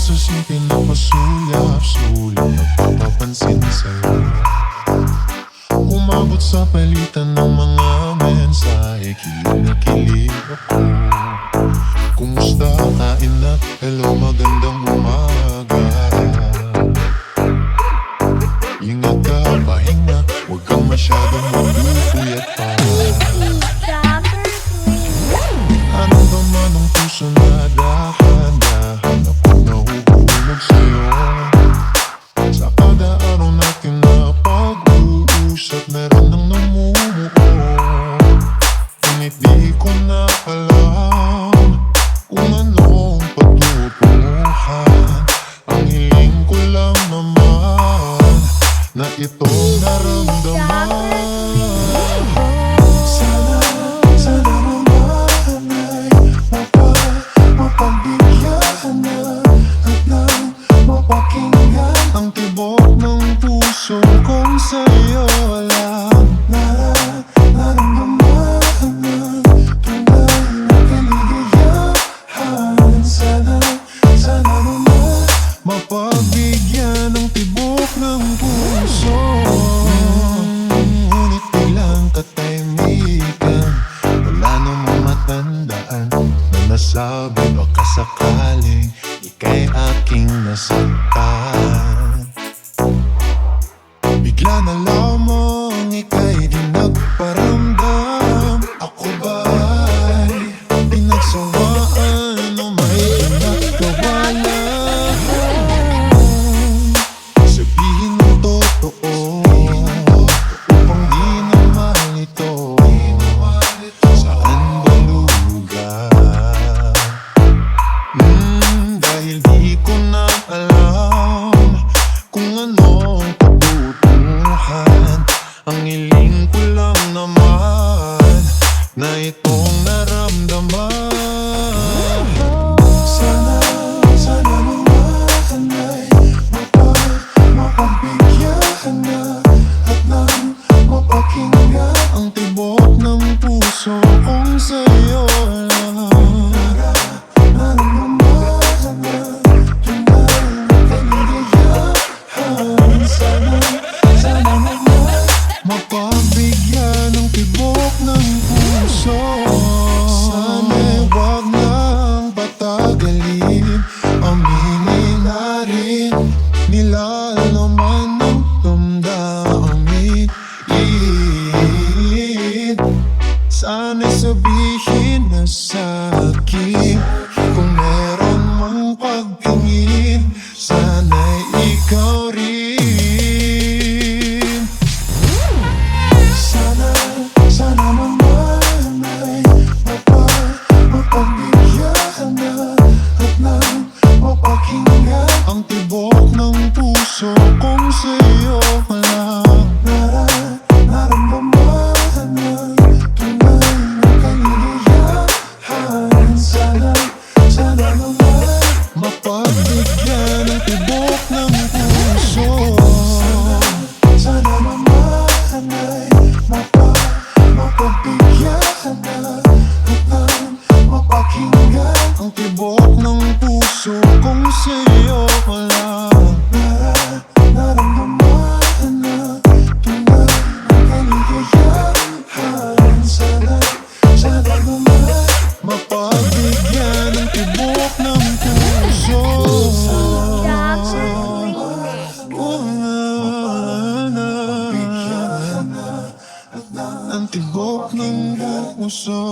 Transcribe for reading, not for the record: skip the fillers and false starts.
Sa pinapasulyap-sulyap, nagpapapansin sa'yo. Umabot sa palitan ng mga mensahe, kilig na kilig ako. Kumusta, kain na, hello, magandang umaga. Ingat ka, pahinga, huwag kang masyadong magpupuyat pa. Anong ba man ang puso na dahan-dahan ako nahuhulog sa'yo. Sa kada araw natin na pag-uusap, meron nang namumuo. Ngunit di ko na alam kung anong patutunguhan. Ang hiling ko lang naman na itong naramdaman. Ang tibok ng puso kong sa'yo lang naramdaman ng tunay na kaligayahan. Sana naman mapagbigyan ng tibok ng puso. Ngunit biglang katahimikan, wala namang matandaan na nasabi baka sakaling ika'y aking nasaktan. Bigla na lamang ika'y di nagparamdam. Ako ba'y pinagsawaan o may ginagawa lang? Sabihin mo totoo upang di naman ito. Saan ba lugar? Dahil di ko na alam kung anong patutunguhan. Ang hiling ko lang naman na itong naramdaman. Sana naman ay mapagbigyan na at nang mapakinggan ang tibok ng puso kong sa'yo lang. Mapagbigyan ng tibok ng puso. Sana'y wag nang patagalin. Aminin na rin nilalaman ng damdamin. Sana'y sabihin na sa'kin kung meron mang pagtingin. Sana'y ikaw rin. Sana naman ay mapagbigyan na at nang mapakinggan ang tibok ng puso kong sa'yo lang. Naramdaman ng tunay na kaligayahan. Sana naman mapagbigyan ng tibok ng puso. Sana naman ay mapagbigyan na at nang mapakinggan ang tibok ng puso kong sa'yo lang. Naramdaman na tunay na kaligayahan. Sana naman mapagbigyan ng tibok ng puso. Ang tibok ng puso.